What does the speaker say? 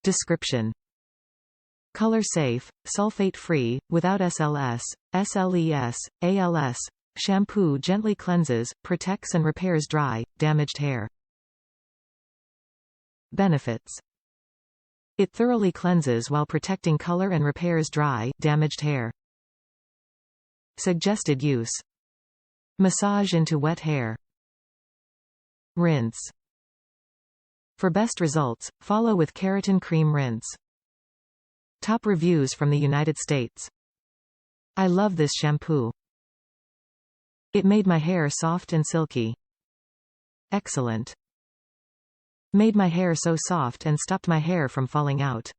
Description: color safe, sulfate-free, without SLS, SLES, ALS. Shampoo gently cleanses, protects and repairs dry, damaged hair. Benefits: it thoroughly cleanses while protecting color and repairs dry, damaged hair. Suggested use: massage into wet hair. Rinse. For best results, follow with Keratin Cream Rinse. Top reviews from the United States. I love this shampoo. It made my hair soft and silky. Excellent. Made my hair so soft and stopped my hair from falling out.